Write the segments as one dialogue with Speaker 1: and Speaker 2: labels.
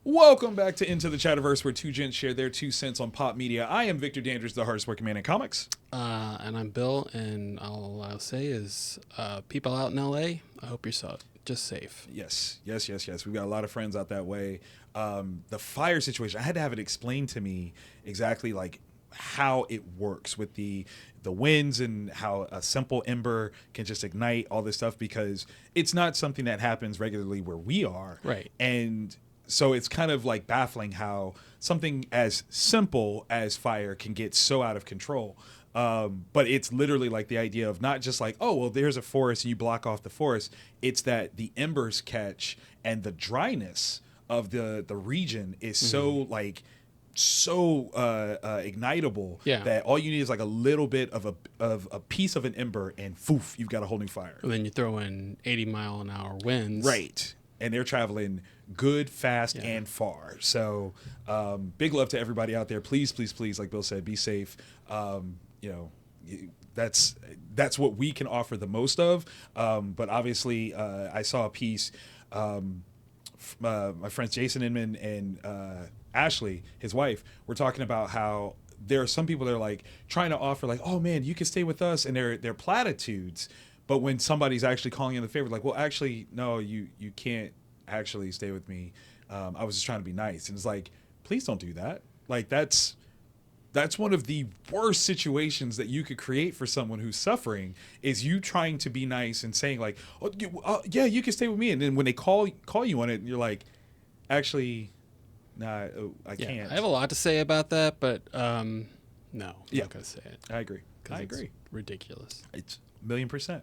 Speaker 1: Welcome back to Into the Chatterverse, where two gents share their 2 cents on pop media. I am Victor Dandridge, the hardest working man in comics.
Speaker 2: And I'm Bill, and all I'll say is, people out in LA, I hope you're just safe.
Speaker 1: Yes. We've got a lot of friends out that way. The fire situation, I had to have it explained to me exactly like how it works with the winds and how a simple ember can just ignite all this stuff, because it's not something that happens regularly where we are.
Speaker 2: Right.
Speaker 1: And so it's kind of like baffling how something as simple as fire can get so out of control. But it's literally like the idea of not just like, oh, well, there's a forest and you block off the forest. It's that the embers catch, and the dryness of the region is so ignitable that all you need is like a little bit of a piece of an ember, and poof, you've got a whole new fire.
Speaker 2: And then you throw in 80-mile-an-hour winds.
Speaker 1: Right. And they're traveling good, fast, and far. So big love to everybody out there. Please, like Bill said, be safe. That's what we can offer the most of. But obviously, I saw a piece. My friends Jason Inman and Ashley, his wife, were talking about how there are some people that are like trying to offer like, oh man, you can stay with us, and they're platitudes. But when somebody's actually calling in the favor, like, well, actually, no, you can't actually stay with me. I was just trying to be nice. And it's like, please don't do that. Like, that's one of the worst situations that you could create for someone who's suffering, is you trying to be nice and saying like, oh, yeah, you can stay with me. And then when they call you on it, you're like, actually, nah, I can't.
Speaker 2: I have a lot to say about that, but no, I'm not going to say it.
Speaker 1: I agree.
Speaker 2: It's ridiculous.
Speaker 1: It's 1,000,000%.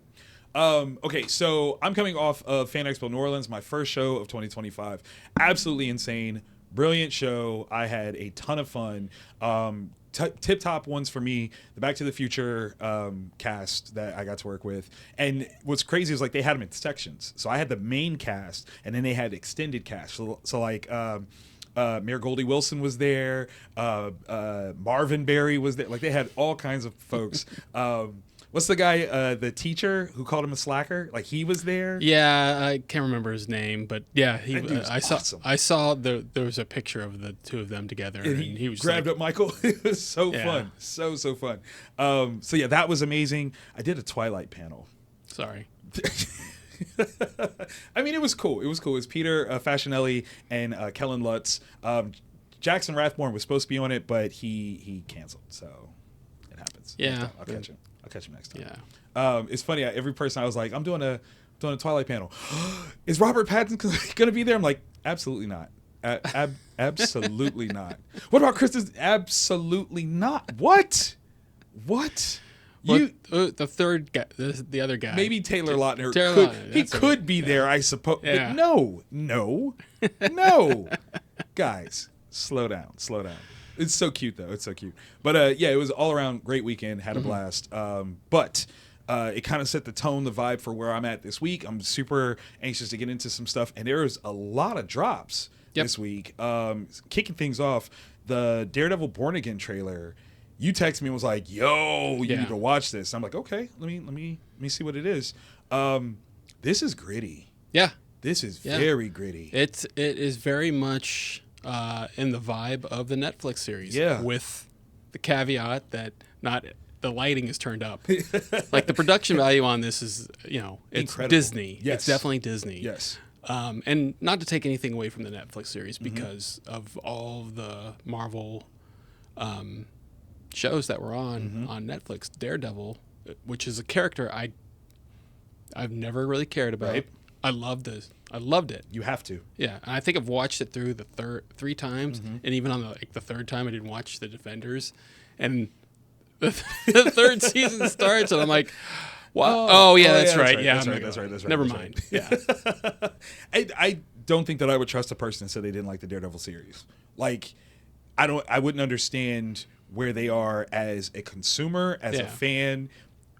Speaker 1: Okay, so I'm coming off of Fan Expo New Orleans, my first show of 2025. Absolutely insane. Brilliant show. I had a ton of fun. Tip-top ones for me, the Back to the Future cast that I got to work with. And what's crazy is like they had them in sections. So I had the main cast, and then they had extended cast. So like Mayor Goldie Wilson was there. Marvin Berry was there. Like they had all kinds of folks. What's the guy, the teacher who called him a slacker? Like he was there.
Speaker 2: Yeah, I can't remember his name, but yeah,
Speaker 1: awesome.
Speaker 2: I saw there was a picture of the two of them together, and he was
Speaker 1: grabbed up Michael. It was so fun, so fun. So yeah, that was amazing. I did a Twilight panel.
Speaker 2: Sorry.
Speaker 1: I mean, it was cool. It was Peter Facinelli and Kellen Lutz. Jackson Rathborn was supposed to be on it, but he canceled. So it happens.
Speaker 2: Yeah,
Speaker 1: I'll catch him. I'll catch him next time.
Speaker 2: Yeah.
Speaker 1: It's funny. Every person I was like, I'm doing a Twilight panel. Is Robert Pattinson going to be there? I'm like, absolutely not. Absolutely not. What about Kristen? Absolutely not. What?
Speaker 2: You the third guy, the other guy,
Speaker 1: maybe Taylor Lautner.
Speaker 2: Lautner,
Speaker 1: could be there, I suppose.
Speaker 2: Yeah.
Speaker 1: But no, guys, slow down. It's so cute though. It's so cute. But yeah, it was all around great weekend. Had a blast. But it kind of set the tone, the vibe for where I'm at this week. I'm super anxious to get into some stuff, and there's a lot of drops this week. Kicking things off, the Daredevil Born Again trailer. You texted me and was like, "Yo, you need to watch this." I'm like, "Okay, let me see what it is." This is gritty.
Speaker 2: Yeah,
Speaker 1: this is very gritty.
Speaker 2: It is very much in the vibe of the Netflix series.
Speaker 1: Yeah,
Speaker 2: with the caveat that not the lighting is turned up. Like the production value on this is, it's
Speaker 1: incredible.
Speaker 2: Disney.
Speaker 1: Yes.
Speaker 2: It's definitely Disney.
Speaker 1: Yes.
Speaker 2: And not to take anything away from the Netflix series because of all the Marvel shows that were on Netflix. Daredevil, which is a character I've never really cared about.
Speaker 1: Right.
Speaker 2: I loved it.
Speaker 1: You have to.
Speaker 2: Yeah, and I think I've watched it through the three times, and even on the third time, I didn't watch The Defenders, and the third season starts, and I'm like, "Wow! Oh, that's right. Yeah,
Speaker 1: that's right.
Speaker 2: Never mind.
Speaker 1: Yeah, I don't think that I would trust a person that said they didn't like the Daredevil series. Like, I wouldn't understand where they are as a consumer, as a fan.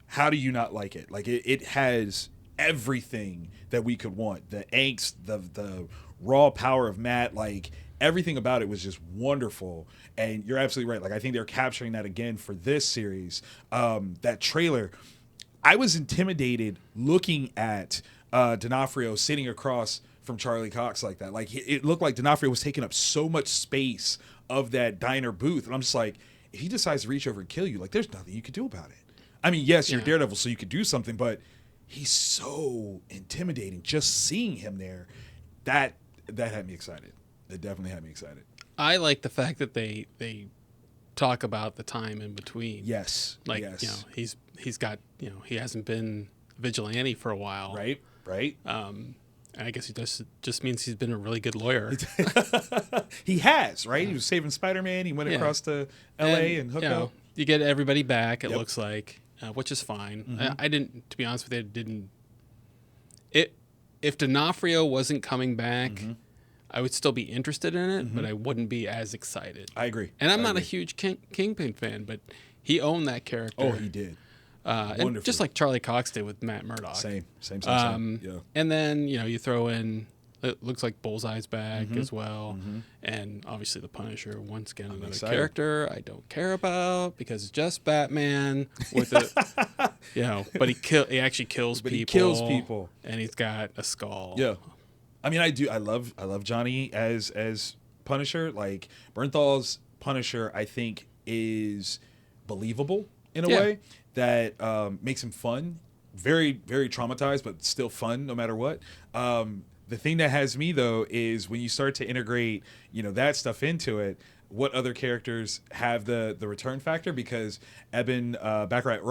Speaker 1: How do you not like it? Like it has everything that we could want. The angst, the raw power of Matt, like everything about it was just wonderful. And you're absolutely right. Like I think they're capturing that again for this series. That trailer, I was intimidated looking at D'Onofrio sitting across from Charlie Cox like that. Like it looked like D'Onofrio was taking up so much space of that diner booth, and I'm just like, if he decides to reach over and kill you, like there's nothing you could do about it. I mean, yes, you're Daredevil, so you could do something, but he's so intimidating. Just seeing him there, that had me excited. It definitely had me excited.
Speaker 2: I like the fact that they talk about the time in between.
Speaker 1: Yes,
Speaker 2: like
Speaker 1: yes.
Speaker 2: he's got he hasn't been vigilante for a while.
Speaker 1: Right.
Speaker 2: And I guess he just means he's been a really good lawyer.
Speaker 1: He has, right? He was saving Spider-Man. He went across to L.A. and hooked up.
Speaker 2: You get everybody back. It looks like, which is fine.
Speaker 1: Mm-hmm.
Speaker 2: I didn't, to be honest with you, if D'Onofrio wasn't coming back,
Speaker 1: mm-hmm.
Speaker 2: I would still be interested in it,
Speaker 1: mm-hmm.
Speaker 2: but I wouldn't be as excited.
Speaker 1: I agree.
Speaker 2: And I'm not a huge Kingpin fan, but he owned that character.
Speaker 1: Oh, he did.
Speaker 2: And just like Charlie Cox did with Matt Murdock.
Speaker 1: Same. Yeah.
Speaker 2: And then, you throw in, it looks like Bullseye's back
Speaker 1: mm-hmm.
Speaker 2: as well.
Speaker 1: Mm-hmm.
Speaker 2: And obviously the Punisher, once again, another
Speaker 1: excited.
Speaker 2: character I don't care about because it's just Batman with a, but he actually kills people.
Speaker 1: He kills people.
Speaker 2: And he's got a skull.
Speaker 1: Yeah. I mean, I love Johnny as Punisher. Like Bernthal's Punisher, I think is believable in a way that makes him fun. Very, very traumatized, but still fun no matter what. The thing that has me though is when you start to integrate, that stuff into it. What other characters have the return factor? Because Eben Baccarat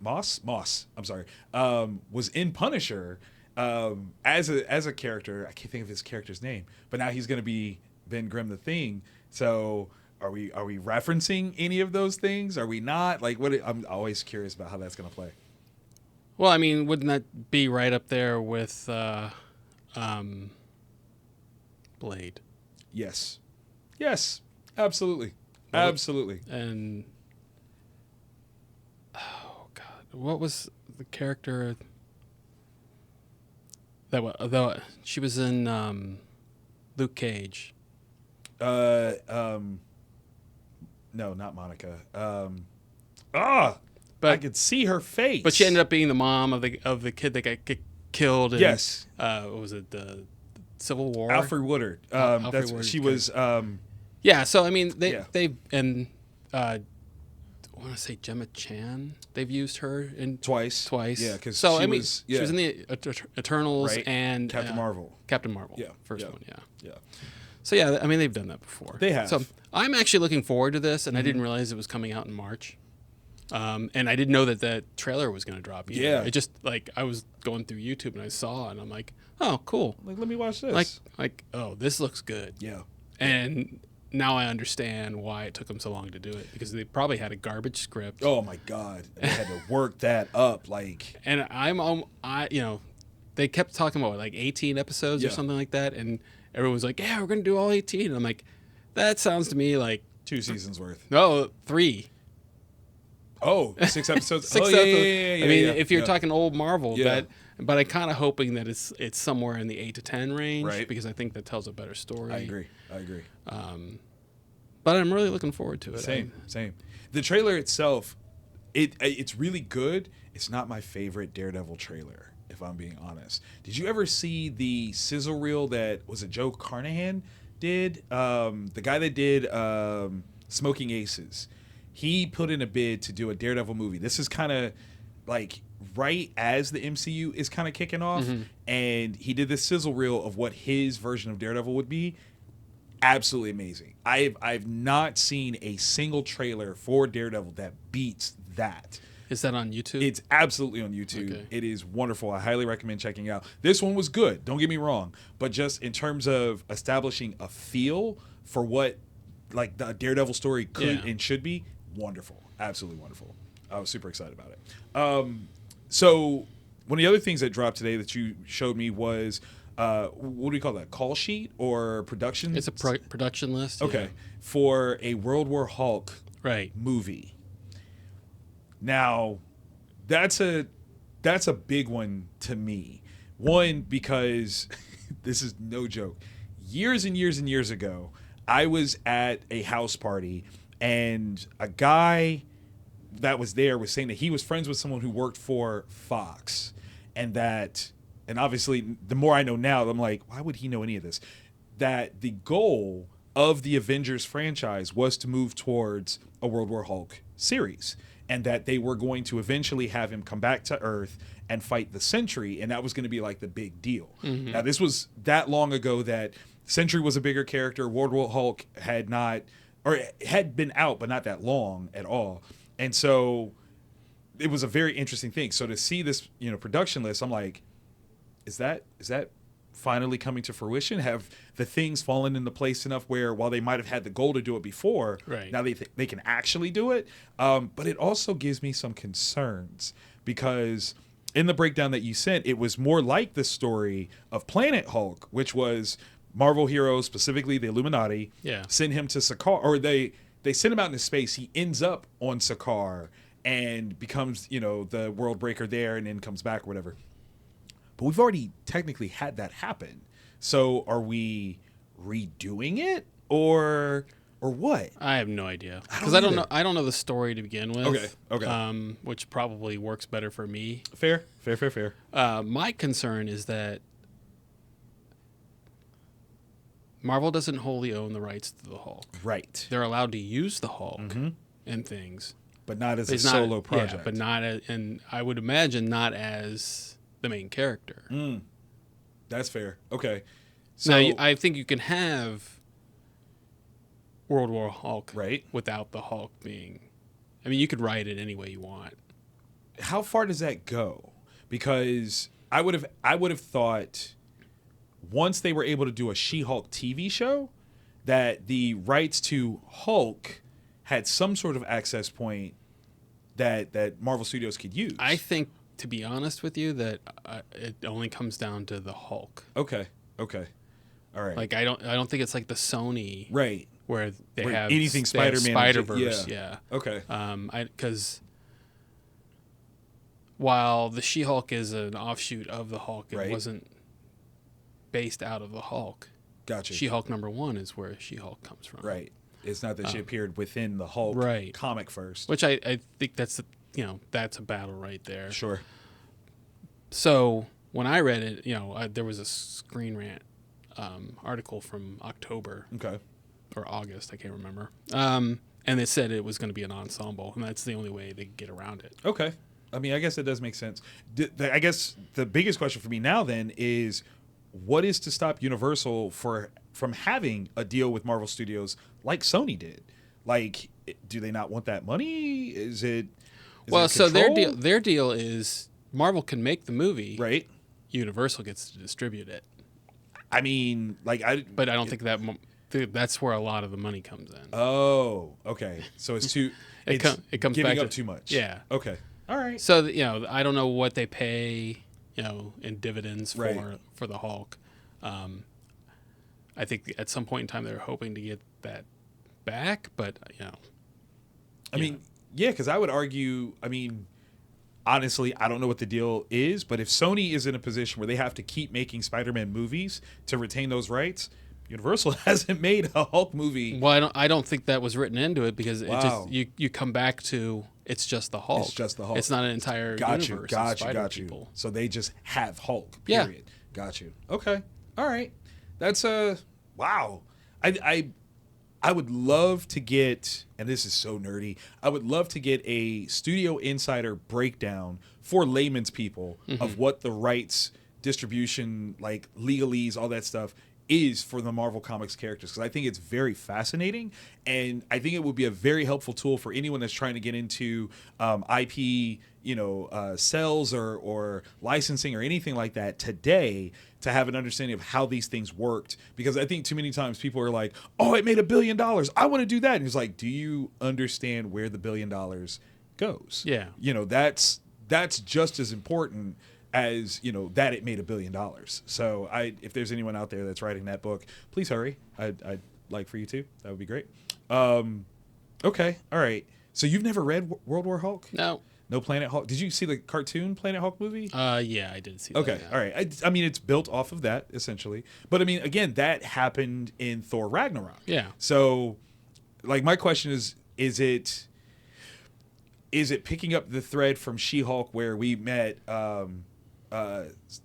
Speaker 1: Moss, I'm sorry, was in Punisher as a character. I can't think of his character's name, but now he's going to be Ben Grimm the Thing. So are we referencing any of those things? Are we not? Like, I'm always curious about how that's going to play.
Speaker 2: Well, I mean, wouldn't that be right up there with Blade?
Speaker 1: Yes, absolutely, absolutely.
Speaker 2: And oh god, what was the character that she was in Luke Cage?
Speaker 1: No, not Monica. But I could see her face.
Speaker 2: But she ended up being the mom of the kid that got killed. In,
Speaker 1: yes.
Speaker 2: What was it? The Civil War.
Speaker 1: Alfred Woodard. That's Woodard she was.
Speaker 2: Yeah. So I mean, they and I want to say Gemma Chan. They've used her in
Speaker 1: twice.
Speaker 2: Yeah,
Speaker 1: because
Speaker 2: she was in the Eternals and
Speaker 1: Captain Marvel.
Speaker 2: Yeah, first one.
Speaker 1: Yeah.
Speaker 2: So yeah, I mean they've done that before.
Speaker 1: They have.
Speaker 2: So I'm actually looking forward to this, and I didn't realize it was coming out in March. And I didn't know that trailer was going to drop either.
Speaker 1: Yeah.
Speaker 2: It just I was going through YouTube and I saw it and I'm like, oh, cool.
Speaker 1: Like, let me watch this.
Speaker 2: Like, oh, this looks good.
Speaker 1: Yeah.
Speaker 2: And now I understand why it took them so long to do it because they probably had a garbage script.
Speaker 1: Oh my God, they had to work that up
Speaker 2: And they kept talking about 18 episodes or something like that, and everyone was like, yeah, we're going to do all 18. And I'm like, that sounds to me like
Speaker 1: 2 seasons worth.
Speaker 2: No, 3.
Speaker 1: Oh, 6 episodes.
Speaker 2: Six
Speaker 1: episodes.
Speaker 2: Yeah. I mean, if you're talking old Marvel, but I'm kind of hoping that it's somewhere in the 8 to 10 range,
Speaker 1: right? Because
Speaker 2: I think that tells a better story.
Speaker 1: I agree.
Speaker 2: But I'm really looking forward to it.
Speaker 1: Same. The trailer itself, it's really good. It's not my favorite Daredevil trailer, if I'm being honest. Did you ever see the sizzle reel that was it Joe Carnahan did? The guy that did Smoking Aces. He put in a bid to do a Daredevil movie. This is kind of like right as the MCU is kind of kicking off, and he did this sizzle reel of what his version of Daredevil would be. Absolutely amazing. I've not seen a single trailer for Daredevil that beats that.
Speaker 2: Is that on YouTube?
Speaker 1: It's absolutely on YouTube. Okay. It is wonderful. I highly recommend checking out. This one was good. Don't get me wrong, but just in terms of establishing a feel for what like the Daredevil story could and should be. Wonderful. Absolutely wonderful. I was super excited about it. So one of the other things that dropped today that you showed me was, what do you call that? Call sheet or production?
Speaker 2: It's a production list.
Speaker 1: Okay. Yeah. For a World War Hulk movie. Now, that's a big one to me. One, because this is no joke. Years and years and years ago, I was at a house party and a guy that was there was saying that he was friends with someone who worked for Fox and that and obviously the more I know now, I'm like, why would he know any of this? That the goal of the Avengers franchise was to move towards a World War Hulk series, and that they were going to eventually have him come back to Earth and fight the Sentry, and that was going to be like the big deal. Now, this was that long ago that Sentry was a bigger character. World War Hulk had not, or had been out, but not that long at all. And so it was a very interesting thing. So to see this, production list, I'm like, is that finally coming to fruition? Have the things fallen into place enough where while they might have had the goal to do it before,
Speaker 2: right,
Speaker 1: now they can actually do it? But it also gives me some concerns because in the breakdown that you sent, it was more like the story of Planet Hulk, which was Marvel heroes, specifically the Illuminati, send him to Sakaar, or they send him out into space. He ends up on Sakaar and becomes, the world breaker there, and then comes back or whatever. But we've already technically had that happen. So are we redoing it or what?
Speaker 2: I have no idea, because I don't know the story to begin with.
Speaker 1: Okay.
Speaker 2: Which probably works better for me.
Speaker 1: Fair.
Speaker 2: My concern is that Marvel doesn't wholly own the rights to the Hulk.
Speaker 1: Right.
Speaker 2: They're allowed to use the Hulk and things,
Speaker 1: but not as a solo project.
Speaker 2: Yeah, but not and I would imagine not as the main character.
Speaker 1: That's fair. Okay. So
Speaker 2: now I think you can have World War Hulk without the Hulk being. I mean, you could write it any way you want.
Speaker 1: How far does that go? Because I would have thought once they were able to do a She-Hulk TV show, that the rights to Hulk had some sort of access point that Marvel Studios could use.
Speaker 2: I think, to be honest with you, that it only comes down to the Hulk.
Speaker 1: Okay. All right.
Speaker 2: Like I don't think it's like the Sony
Speaker 1: right
Speaker 2: where they have
Speaker 1: anything Spider-Man,
Speaker 2: Spider-Verse. Yeah.
Speaker 1: Okay.
Speaker 2: Because while the She-Hulk is an offshoot of the Hulk, it wasn't based out of the Hulk.
Speaker 1: Gotcha.
Speaker 2: She-Hulk #1 is where She-Hulk comes from.
Speaker 1: Right. It's not that she appeared within the Hulk comic first.
Speaker 2: Which I think that's that's a battle right there.
Speaker 1: Sure.
Speaker 2: So when I read it, there was a Screen Rant article from October.
Speaker 1: Okay.
Speaker 2: Or August, I can't remember. And they said it was going to be an ensemble, and that's the only way they could get around it.
Speaker 1: Okay. I mean, I guess it does make sense. I guess the biggest question for me now then is, what is to stop Universal from having a deal with Marvel Studios like Sony did? Like, do they not want that money? Is it
Speaker 2: so their deal is Marvel can make the movie,
Speaker 1: right?
Speaker 2: Universal gets to distribute it.
Speaker 1: I mean,
Speaker 2: but I don't think that's where a lot of the money comes in.
Speaker 1: Oh, okay. So it's too
Speaker 2: it comes
Speaker 1: giving
Speaker 2: back
Speaker 1: up too much.
Speaker 2: Yeah.
Speaker 1: Okay. All right.
Speaker 2: So I don't know what they pay, in dividends for the Hulk. I think at some point in time they're hoping to get that back, but
Speaker 1: I mean, yeah, because I would argue. I mean, honestly, I don't know what the deal is, but if Sony is in a position where they have to keep making Spider-Man movies to retain those rights, Universal hasn't made a Hulk movie.
Speaker 2: Well, I don't think that was written into it, because it just you come back to it's just the Hulk.
Speaker 1: It's just the Hulk.
Speaker 2: It's not an entire universe.
Speaker 1: Got you.
Speaker 2: People.
Speaker 1: So they just have Hulk. Period. Yeah. Got you. Okay. All right. That's wow. I would love to get, and this is so nerdy, I would love to get a Studio Insider breakdown for layman's people of what the rights, distribution, like legalese, all that stuff is for the Marvel Comics characters, because I think it's very fascinating, and I think it would be a very helpful tool for anyone that's trying to get into IP, sales or licensing or anything like that today, to have an understanding of how these things worked. Because I think too many times people are like, oh, it made $1 billion, I want to do that. And it's like, do you understand where the $1 billion goes?
Speaker 2: Yeah.
Speaker 1: That's just as important as, that it made $1 billion. So if there's anyone out there that's writing that book, please hurry. I'd like for you to. That would be great. Okay. All right. So you've never read World War Hulk? No Planet Hulk. Did you see the cartoon Planet Hulk movie?
Speaker 2: Yeah, I did see that.
Speaker 1: Okay, all right. I mean, it's built off of that, essentially. But, I mean, again, that happened in Thor Ragnarok.
Speaker 2: Yeah.
Speaker 1: So, my question is it picking up the thread from She-Hulk where we met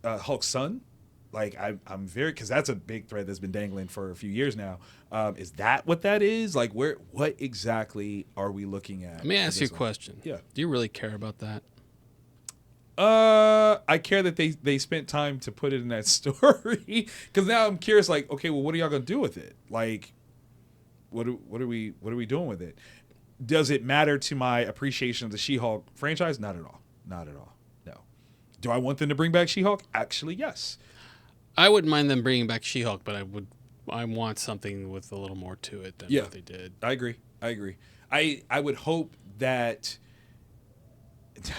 Speaker 1: Hulk's son. Like I'm very, because that's a big thread that's been dangling for a few years now. Is that what that is? Like, what exactly are we looking at?
Speaker 2: Let me ask you a question.
Speaker 1: Yeah.
Speaker 2: Do you really care about that?
Speaker 1: I care that they spent time to put it in that story, because now I'm curious. Like, okay, well, what are y'all gonna do with it? Like, what are we doing with it? Does it matter to my appreciation of the She-Hulk franchise? Not at all. Not at all. No. Do I want them to bring back She-Hulk? Actually, yes.
Speaker 2: I wouldn't mind them bringing back She-Hulk, but I want something with a little more to it than what they did.
Speaker 1: I agree. I would hope that,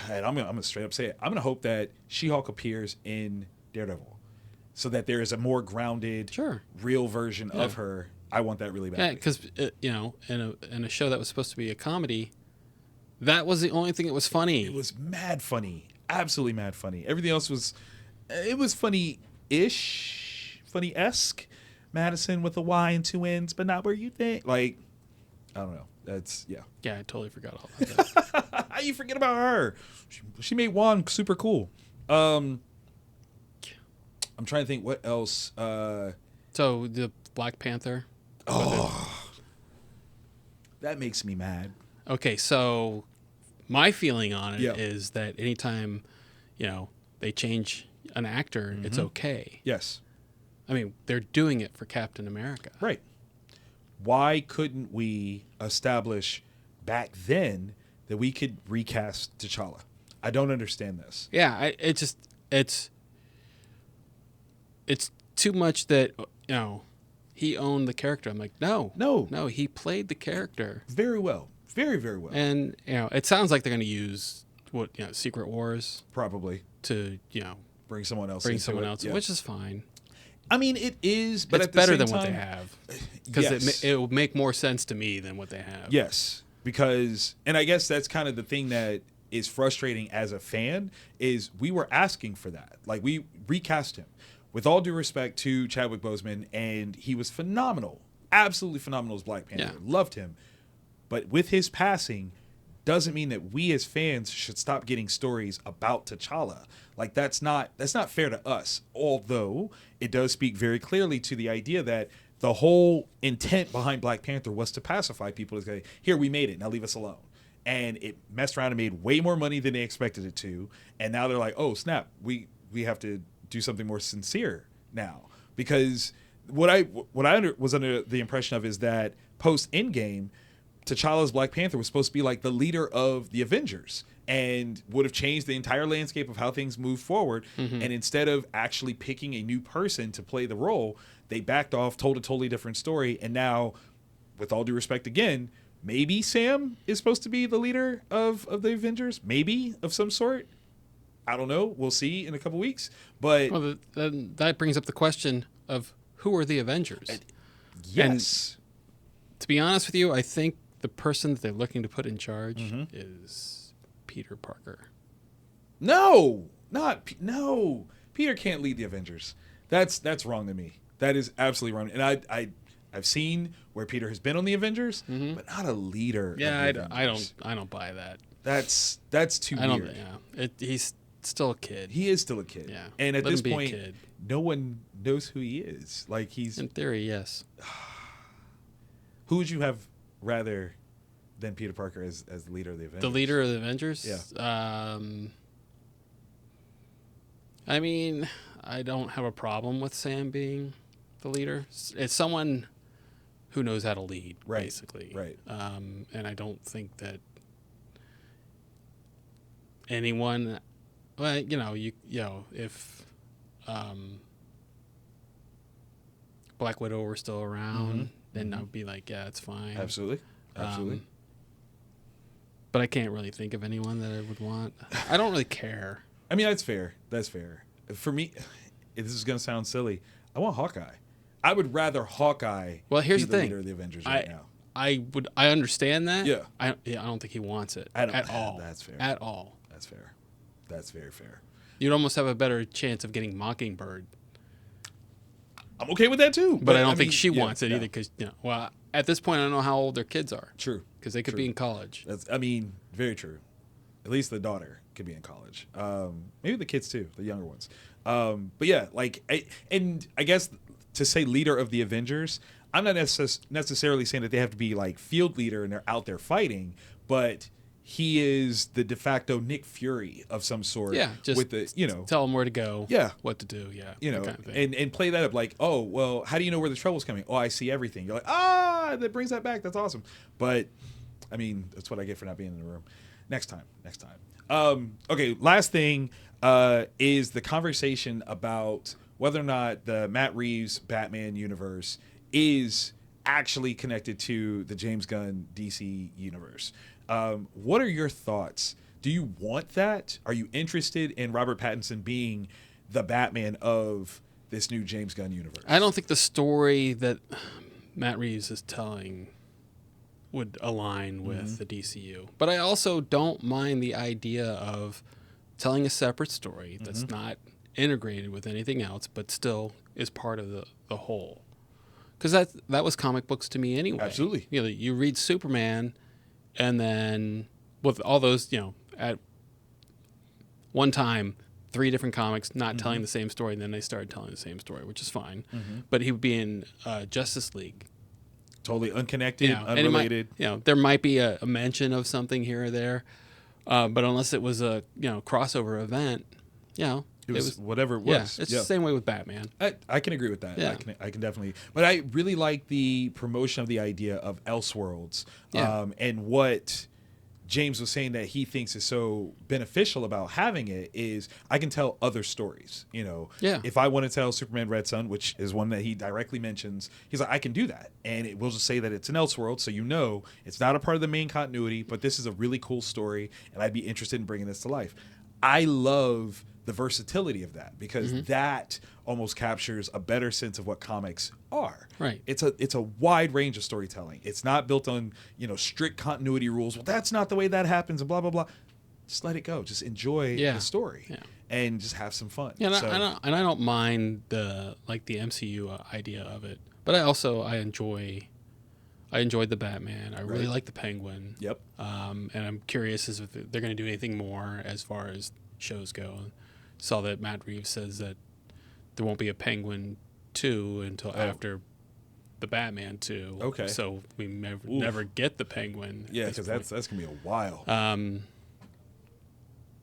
Speaker 1: and I'm gonna straight up say it. I'm gonna hope that She-Hulk appears in Daredevil, so that there is a more grounded, real version of her. I want that really bad.
Speaker 2: Yeah, because in a show that was supposed to be a comedy, that was the only thing that was funny.
Speaker 1: It was mad funny, absolutely mad funny. Everything else was funny-esque. Madison with a Y and two N's, but not where you think. Like, I don't know. That's
Speaker 2: Yeah, I totally forgot all about that.
Speaker 1: How you forget about her? She made Juan super cool. I'm trying to think what else.
Speaker 2: So the Black Panther.
Speaker 1: That makes me mad.
Speaker 2: Okay, so my feeling on it is that anytime, they change an actor, it's okay.
Speaker 1: Yes.
Speaker 2: I mean, they're doing it for Captain America.
Speaker 1: Right. Why couldn't we establish back then that we could recast T'Challa? I don't understand this.
Speaker 2: Yeah, it's too much that, he owned the character. I'm like, no, he played the character
Speaker 1: very well. Very, very well.
Speaker 2: And, it sounds like they're going to use Secret Wars
Speaker 1: probably
Speaker 2: to,
Speaker 1: bring someone else,
Speaker 2: which is fine.
Speaker 1: I mean, it is, but
Speaker 2: it's better than what they have, because it will make more sense to me than what they have.
Speaker 1: Yes, because, and I guess that's kind of the thing that is frustrating as a fan, is we were asking for that. Like, we recast him. With all due respect to Chadwick Boseman, and he was phenomenal, absolutely phenomenal as Black Panther.
Speaker 2: Yeah.
Speaker 1: Loved him. But with his passing, doesn't mean that we as fans should stop getting stories about T'Challa. Like, that's not fair to us. Although it does speak very clearly to the idea that the whole intent behind Black Panther was to pacify people, to say, here, we made it, now leave us alone. And it messed around and made way more money than they expected it to. And now they're like, oh, snap, we have to do something more sincere now. Because what I was under the impression of is that post Endgame, T'Challa's Black Panther was supposed to be like the leader of the Avengers and would have changed the entire landscape of how things move forward. Mm-hmm. And instead of actually picking a new person to play the role, they backed off, told a totally different story. And now, with all due respect again, maybe Sam is supposed to be the leader of the Avengers, maybe, of some sort. I don't know. We'll see in a couple weeks. But
Speaker 2: then that brings up the question of who are the Avengers?
Speaker 1: Yes.
Speaker 2: And to be honest with you, I think the person that they're looking to put in charge is Peter Parker.
Speaker 1: No. Peter can't lead the Avengers. That's wrong to me. That is absolutely wrong. And I've seen where Peter has been on the Avengers, but not a leader.
Speaker 2: Yeah, I don't buy that.
Speaker 1: That's too weird.
Speaker 2: He's still a kid.
Speaker 1: He is still a kid.
Speaker 2: Yeah.
Speaker 1: And at this point, no one knows who he is. Like, he's,
Speaker 2: in theory, yes.
Speaker 1: Who would you have rather than Peter Parker as the leader of the Avengers?
Speaker 2: The leader of the Avengers?
Speaker 1: Yeah.
Speaker 2: I mean, I don't have a problem with Sam being the leader. It's someone who knows how to lead, basically.
Speaker 1: Right.
Speaker 2: And I don't think that anyone, well, if Black Widow were still around, then I would be like, yeah, it's fine.
Speaker 1: Absolutely.
Speaker 2: But I can't really think of anyone that I would want. I don't really care.
Speaker 1: I mean, that's fair. For me, this is going to sound silly, I want Hawkeye. I would rather Hawkeye
Speaker 2: be
Speaker 1: the leader of the Avengers now.
Speaker 2: I understand that.
Speaker 1: Yeah.
Speaker 2: I don't think he wants it
Speaker 1: at all. That's fair.
Speaker 2: At all.
Speaker 1: That's fair. That's very fair.
Speaker 2: You'd almost have a better chance of getting Mockingbird.
Speaker 1: I'm okay with that too.
Speaker 2: But I don't think she wants it either, because well, at this point I don't know how old their kids are.
Speaker 1: True.
Speaker 2: Because they could be in college.
Speaker 1: Very true. At least the daughter, could be in college. Maybe the kids too, the younger ones. But yeah, like, I guess to say leader of the Avengers, I'm not necessarily saying that they have to be like field leader and they're out there fighting, but he is the de facto Nick Fury of some sort.
Speaker 2: Yeah, just
Speaker 1: with the, you know,
Speaker 2: tell him where to go.
Speaker 1: Yeah,
Speaker 2: what to do. Yeah,
Speaker 1: you know,
Speaker 2: kind of thing.
Speaker 1: and play that up like, oh, well, how do you know where the trouble's coming? Oh, I see everything. You're like, that brings that back. That's awesome. But I mean, that's what I get for not being in the room. Next time. Okay, last thing is the conversation about whether or not the Matt Reeves Batman universe is actually connected to the James Gunn DC universe. What are your thoughts? Do you want that? Are you interested in Robert Pattinson being the Batman of this new James Gunn universe?
Speaker 2: I don't think the story that Matt Reeves is telling would align with the DCU. But I also don't mind the idea of telling a separate story that's not integrated with anything else, but still is part of the whole. Because that was comic books to me anyway.
Speaker 1: Absolutely.
Speaker 2: You know, you read Superman, and then with all those, you know, at one time, 3 different comics not telling the same story, and then they started telling the same story, which is fine. But he would be in Justice League.
Speaker 1: Totally unconnected, unrelated.
Speaker 2: There might be a mention of something here or there, but unless it was a crossover event, it was whatever it was. Yeah, it's the same way with Batman.
Speaker 1: I can agree with that.
Speaker 2: Yeah.
Speaker 1: I can definitely. But I really like the promotion of the idea of Elseworlds, and what James was saying that he thinks is so beneficial about having it is I can tell other stories. You know, if I want to tell Superman Red Sun, which is one that he directly mentions, he's like, I can do that. And we'll just say that it's an Elseworld, so you know it's not a part of the main continuity, but this is a really cool story, and I'd be interested in bringing this to life. I love the versatility of that because that almost captures a better sense of what comics are.
Speaker 2: Right.
Speaker 1: It's a wide range of storytelling. It's not built on, strict continuity rules. Well, that's not the way that happens and blah, blah, blah. Just let it go. Just enjoy the story and just have some fun.
Speaker 2: Yeah, and I don't mind the MCU idea of it, but I enjoyed the Batman. I really like the Penguin.
Speaker 1: Yep.
Speaker 2: And I'm curious as if they're going to do anything more as far as shows go. Saw that Matt Reeves says that there won't be a Penguin 2 until after the Batman 2.
Speaker 1: Okay.
Speaker 2: So we never get the Penguin.
Speaker 1: Yeah, because that's gonna be a while.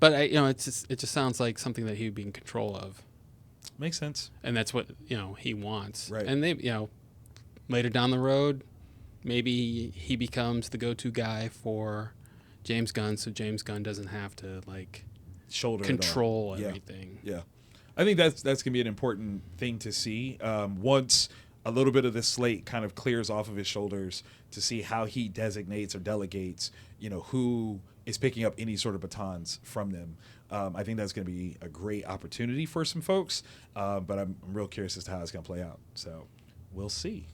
Speaker 2: But it just sounds like something that he'd be in control of.
Speaker 1: Makes sense.
Speaker 2: And that's what he wants.
Speaker 1: Right.
Speaker 2: And they later down the road, maybe he becomes the go-to guy for James Gunn, so James Gunn doesn't have to control everything.
Speaker 1: Yeah. I think that's going to be an important thing to see once a little bit of this slate kind of clears off of his shoulders to see how he designates or delegates, who is picking up any sort of batons from them. I think that's going to be a great opportunity for some folks, but I'm real curious as to how it's going to play out. So we'll see.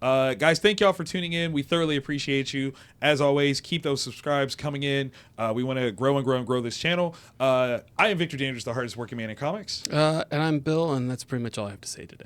Speaker 1: Guys, thank y'all for tuning in. We thoroughly appreciate you. As always, keep those subscribes coming in. We want to grow this channel. I am Victor Dangerous, the hardest working man in comics.
Speaker 2: And I'm Bill, and that's pretty much all I have to say today.